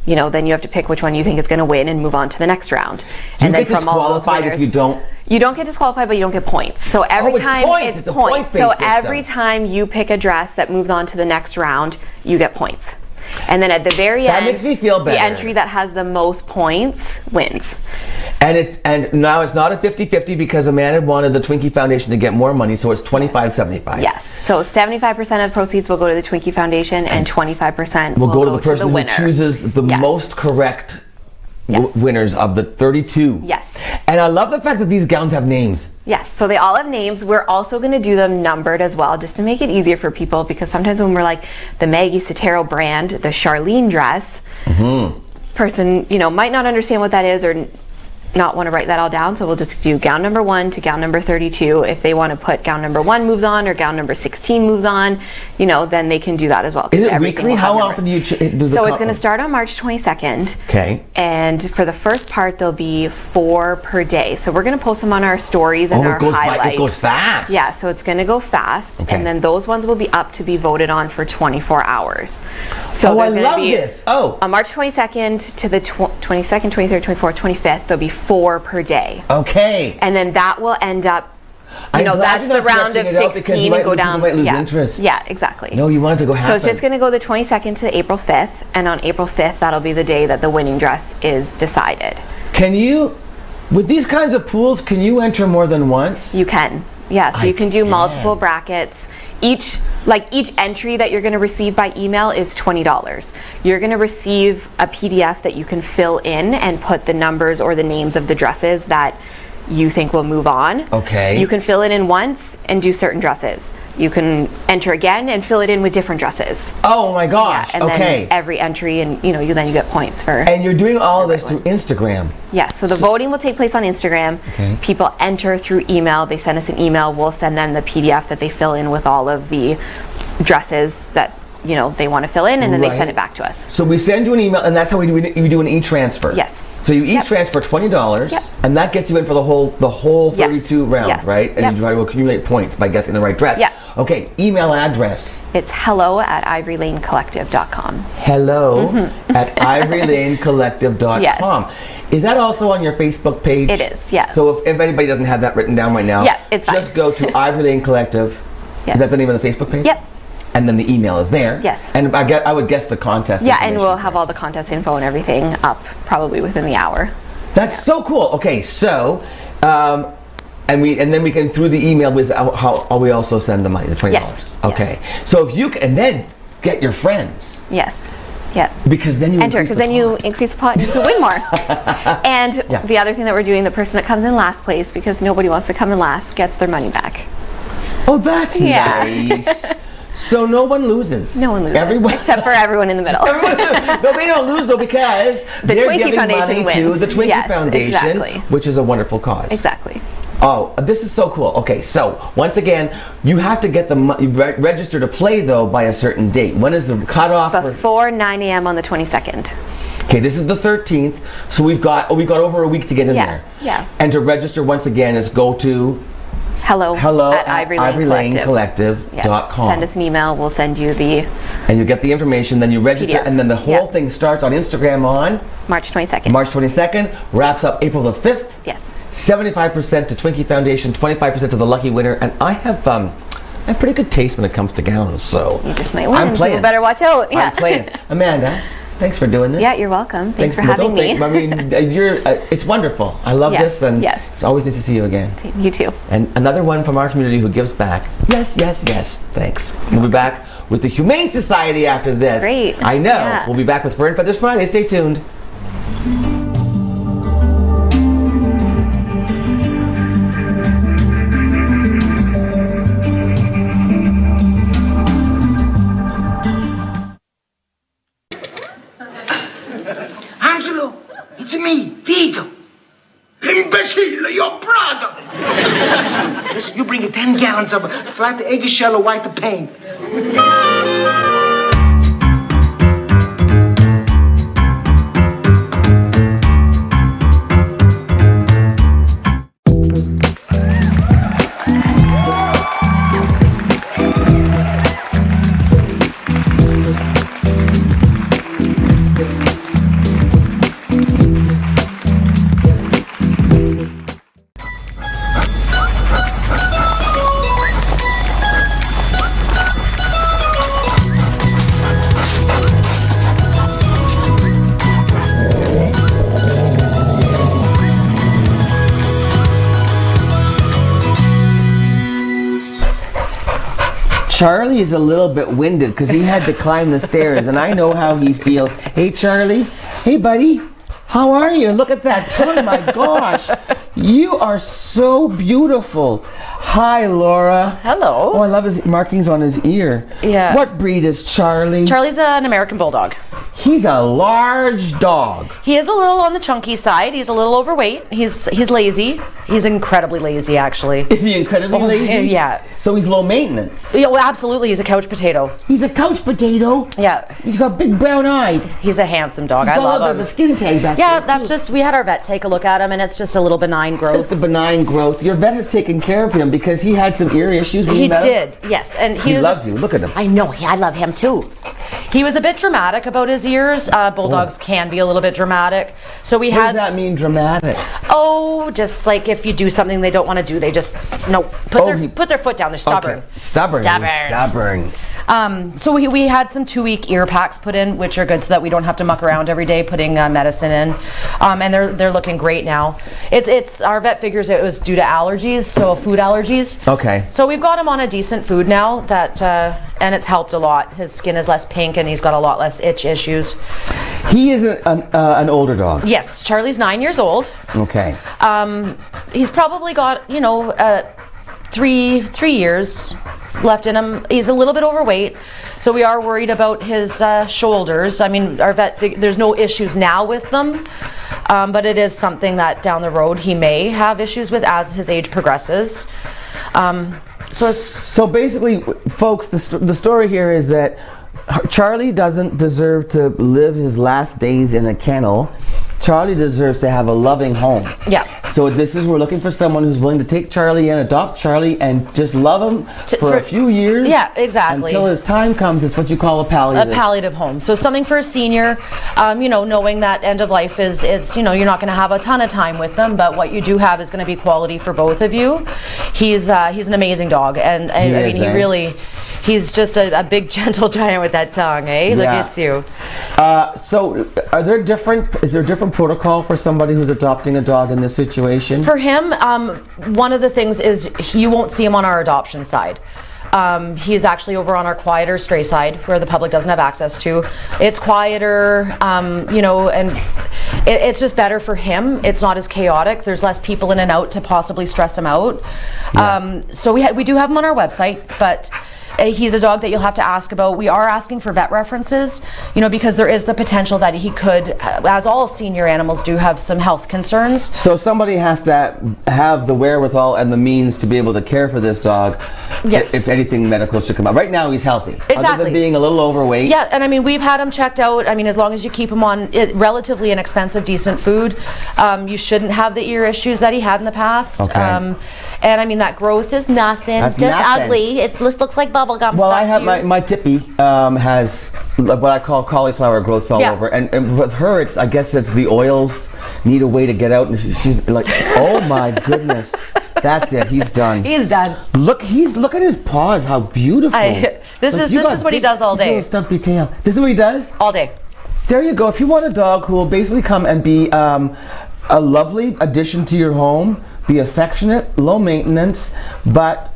you know, then you have to pick which one you think is going to win and move on to the next round. Do and you then get from all those disqualified winners, if you don't? You don't get disqualified, but you don't get points. So every it's time points. it's It's a points. point-based So system. every time you pick a dress that moves on to the next round, you get points. And then at the very That end, makes me feel better. the entry that has the most points wins. And now it's not a 50-50 because Amanda wanted the Twinkie Foundation to get more money, so it's 25-75. Yes. So 75% of proceeds will go to the Twinkie Foundation, and 25% We'll will go to the person who winner. chooses the most correct winners of the 32. Yes. And I love the fact that these gowns have names. Yes, so they all have names. We're also going to do them numbered as well, just to make it easier for people, because sometimes when we're like the Maggie Sotero brand, the Charlene dress, person, you know, might not understand what that is or not want to write that all down, so we'll just do gown number 1 to gown number 32. If they want to put gown number 1 moves on or gown number 16 moves on, you know, then they can do that as well. Is it weekly? How often do you do the So it's going to start on March 22nd. Okay. And for the first part, there'll be 4 per day. So we're going to post them on our stories and our highlights. It goes fast. Yeah, so it's going to go fast. Okay. And then those ones will be up to be voted on for 24 hours. So I there's gonna love be, this. Oh. On March 22nd to the 22nd, 23rd, 24th, 25th, there'll be 4 per day. Okay. And then that will end up, I'm glad that's you're the not round of stretching it out because 16 you and go might- down. people might lose yeah. interest. Yeah, exactly. No, you want it to go half. So it's just going to go the 22nd to April 5th, and on April 5th, that'll be the day that the winning dress is decided. Can you, with these kinds of pools, can you enter more than once? You can. Yeah, so you can do multiple brackets. Each entry that you're going to receive by email is $20. You're going to receive a PDF that you can fill in and put the numbers or the names of the dresses that you think will move on. Okay. You can fill it in once and do certain dresses. You can enter again and fill it in with different dresses. Oh my gosh. Yeah, and okay. then every entry, and you get points for. And you're doing all of this through Instagram. Yes, so the voting will take place on Instagram. Okay. People enter through email. They send us an email. We'll send them the PDF that they fill in with all of the dresses that they want to fill in, and then they send it back to us. So we send you an email, and that's how you do an e-transfer. Yes. So you e-transfer $20, Yep. and that gets you in for the whole 32 rounds, Yes. right? And Yep. you try to accumulate points by guessing the right dress. Yeah. Okay, email address. It's hello@ivorylanecollective.com. Hello at ivorylanecollective.com. Yes. Is that also on your Facebook page? It is, yeah. So if anybody doesn't have that written down right now, Yeah, it's fine. just go to Ivory Lane Collective. Yes. Is that the name of the Facebook page? Yep. And then the email is there. Yes. And I would guess the contest. Yeah, and information. we'll have all the contest info and everything up probably within the hour. That's so cool. Okay, so, and then we can through the email with how we also send the money, the $20. Yes. Okay. So if you and then get your friends. Yes. Yeah. Because then you enter, because then you increase the pot and you can win more. And Yeah. the other thing that we're doing, the person that comes in last place, because nobody wants to come in last, gets their money back. Oh, that's nice. So no one loses. No one loses, Everyone, except for everyone in the middle. no, they don't lose though because The they're Twinkie giving Foundation money to wins. the Twinkie Yes, Foundation, exactly. which is a wonderful cause. Exactly. Oh, this is so cool. Okay, so once again, you have to get register to play though by a certain date. When is the cutoff? Before 9 a.m. on the 22nd. Okay, this is the 13th, so we've got over a week to get in there. Yeah. And to register once again is go to hello at Ivory Lane Collective.com. Send us an email. We'll send you the and you get the information. Then you register, PDF. and then the whole thing starts on Instagram on March 22nd. March 22nd, wraps up April the 5th. Yes. 75% to Twinkie Foundation, 25% to the lucky winner, and I have pretty good taste when it comes to gowns. So you just might win. I'm playing. People better watch out. Yeah. I'm playing. Amanda, thanks for doing this. Yeah, you're welcome. Thanks for having me. I mean, it's wonderful. I love this, and it's always nice to see you again. You too. And another one from our community who gives back. Yes, yes, yes. Thanks. We'll be back with the Humane Society after this. Great. I know. Yeah. We'll be back with Fur and Feathers Friday. Stay tuned. Angelo, it's me, Vito. Imbecile, your brother. Listen, you bring 10 gallons of flat eggshell white paint. Charlie is a little bit winded because he had to climb the stairs, and I know how he feels. Hey, Charlie. Hey, buddy. How are you? Look at that tongue. My gosh. You are so beautiful. Hi, Laura. Hello. Oh, I love his markings on his ear. Yeah. What breed is Charlie? Charlie's an American Bulldog. He's a large dog. He is a little on the chunky side. He's a little overweight. He's lazy. He's incredibly lazy, actually. Is he incredibly lazy? Yeah. So he's low maintenance. Yeah, well, absolutely. He's a couch potato. He's a couch potato? Yeah. He's got big brown eyes. He's a handsome dog. He's I love got a him. bit of a skin tag back Yeah, there, that's too. just, we had our vet take a look at him, and it's just a little benign growth. Just a benign growth. Your vet has taken care of him because he had some ear issues when He you met him? did, yes. And He loves you. Look at him. I know. I love him too. He was a bit dramatic about his ears. Bulldogs can be a little bit dramatic. So we What had. does that mean, dramatic? Oh, just like if you do something they don't want to do, they just put their foot down. They're stubborn. Okay. Stubborn. So we had some 2-week ear packs put in, which are good so that we don't have to muck around every day putting medicine in. And they're looking great now. It's our vet figures it was due to allergies, so food allergies. Okay. So we've got him on a decent food now that and it's helped a lot. His skin is less pink and he's got a lot less itch issues. He is an older dog. Yes, Charlie's 9 years old. Okay. He's probably got 3 years left in him. He's a little bit overweight, so we are worried about his shoulders. I mean, our vet there's no issues now with them, but it is something that down the road he may have issues with as his age progresses. So basically, folks, the story here is that Charlie doesn't deserve to live his last days in a kennel. Charlie deserves to have a loving home. Yeah. So we're looking for someone who's willing to take Charlie in, adopt Charlie, and just love him for a few years. Yeah, exactly. Until his time comes. It's what you call a palliative. A palliative home. So something for a senior, knowing that end of life is you're not going to have a ton of time with them, but what you do have is going to be quality for both of you. He's an amazing dog, and he's just a big gentle giant with that tongue, eh? Look at you. So is there a different protocol for somebody who's adopting a dog in this situation? For him, one of the things is you won't see him on our adoption side. He's actually over on our quieter stray side where the public doesn't have access to. It's quieter, and it's just better for him. It's not as chaotic. There's less people in and out to possibly stress him out. Yeah. So we do have him on our website, but he's a dog that you'll have to ask about. We are asking for vet references, because there is the potential that he could, as all senior animals do, have some health concerns. So somebody has to have the wherewithal and the means to be able to care for this dog Yes. If anything medical should come out. Right now he's healthy. Exactly. Other than being a little overweight. Yeah, and I mean, we've had him checked out. I mean, as long as you keep him on relatively inexpensive, decent food, you shouldn't have the ear issues that he had in the past. Okay. And I mean, that growth is nothing. That's just nothing. ugly. It just looks like bubble gum Well, stuck I have to you. my Tippy has what I call cauliflower growths all Yeah. over, and with her, I guess it's the oils need a way to get out, and she's like, oh my goodness, that's it, he's done. He's done. Look at his paws, how beautiful. This is what he does all day. Little stumpy tail. This is what he does all day. There you go. If you want a dog who will basically come and be a lovely addition to your home, be affectionate, low maintenance, but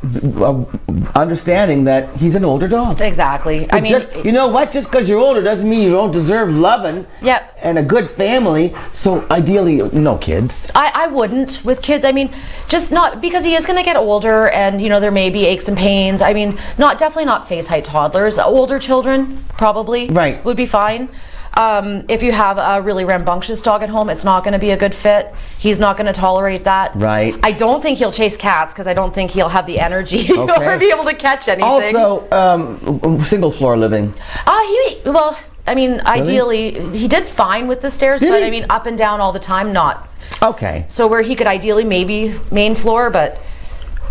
understanding that he's an older dog. Exactly. I mean, you know what? Just because you're older doesn't mean you don't deserve loving. Yep. And a good family. So ideally, no kids. I wouldn't with kids. I mean, just not because he is going to get older, and you know there may be aches and pains. I mean, definitely not face height toddlers. Older children probably would be fine. If you have a really rambunctious dog at home, it's not going to be a good fit. He's not going to tolerate that. Right. I don't think he'll chase cats because I don't think he'll have the energy or be able to catch anything. Also, single floor living. I mean, ideally, he did fine with the stairs, but I mean, up and down all the time, not. Okay. So where he could ideally maybe main floor, but.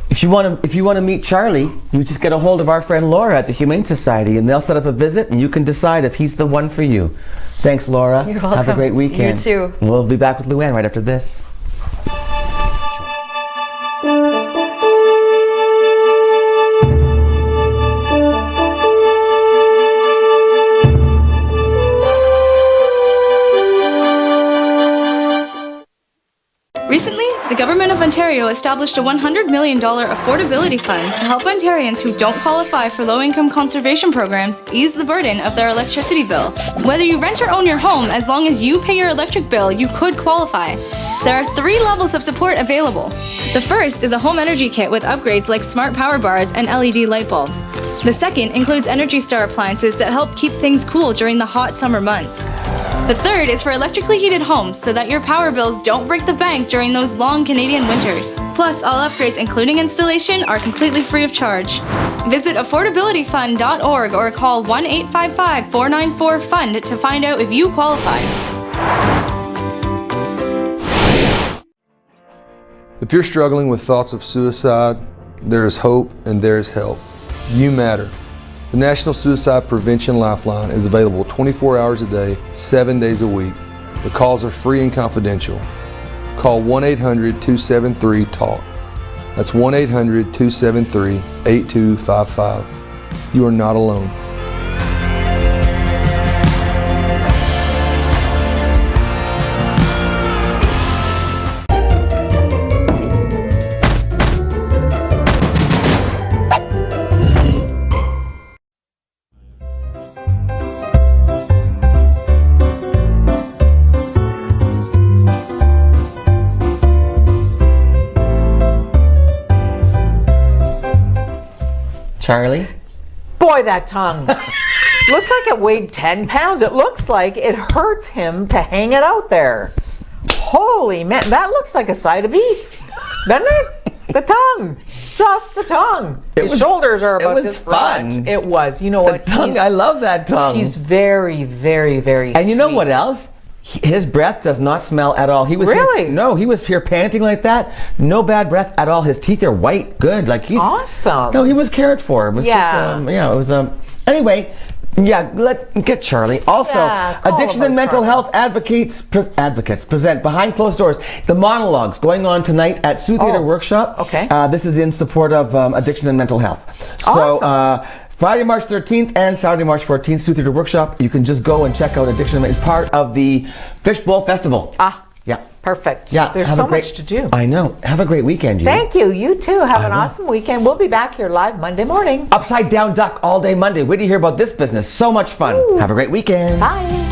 If you want to meet Charlie, you just get a hold of our friend Laura at the Humane Society, and they'll set up a visit, and you can decide if he's the one for you. Thanks, Laura. You're welcome. Have a great weekend. You too. We'll be back with Luann right after this. Recently, the Government of Ontario established a $100 million affordability fund to help Ontarians who don't qualify for low-income conservation programs ease the burden of their electricity bill. Whether you rent or own your home, as long as you pay your electric bill, you could qualify. There are 3 levels of support available. The first is a home energy kit with upgrades like smart power bars and LED light bulbs. The second includes Energy Star appliances that help keep things cool during the hot summer months. The third is for electrically heated homes so that your power bills don't break the bank during those long Canadian winters. Plus, all upgrades, including installation, are completely free of charge. Visit affordabilityfund.org or call 1-855-494-FUND to find out if you qualify. If you're struggling with thoughts of suicide, there is hope and there is help. You matter. The National Suicide Prevention Lifeline is available 24 hours a day, 7 days a week. The calls are free and confidential. Call 1-800-273-TALK. That's 1-800-273-8255. You are not alone. Charlie? Boy, that tongue. Looks like it weighed 10 pounds. It looks like it hurts him to hang it out there. Holy man, that looks like a side of beef, doesn't it? The tongue. Just the tongue. His shoulders are about this fun. It was. You know what? Tongue, I love that tongue. He's very, very, very And you know sweet. what else? His breath does not smell at all. He was Really? He was here panting like that. No bad breath at all. His teeth are white, good. Like he's awesome. No, he was cared for. It was just it was anyway. Yeah, get Charlie. Also, addiction and mental health advocates present behind closed doors the monologues going on tonight at Sioux Theatre Workshop. Okay. This is in support of addiction and mental health. So. Friday, March 13th and Saturday, March 14th, Sioux Theatre Workshop. You can just go and check out Addiction. It's part of the Fishbowl Festival. Yeah. Perfect. Yeah. There's so much to do. I know. Have a great weekend, Gina. Thank you. You too. Have an awesome weekend. We'll be back here live Monday morning. Upside Down Duck all day Monday. Wait to hear about this business. So much fun. Ooh. Have a great weekend. Bye.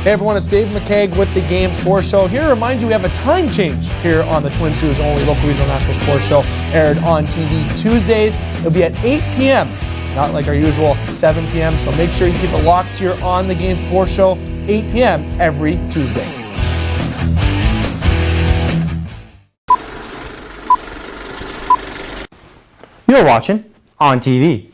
Hey everyone, it's Dave McKeag with the Game Sports Show. Here to remind you we have a time change here on the Twin Sault's only local regional national sports show, aired on TV Tuesdays. It'll be at 8 p.m., not like our usual 7 p.m., so make sure you keep it locked here on the Game Sports Show. 8 p.m. every Tuesday. You're watching On TV.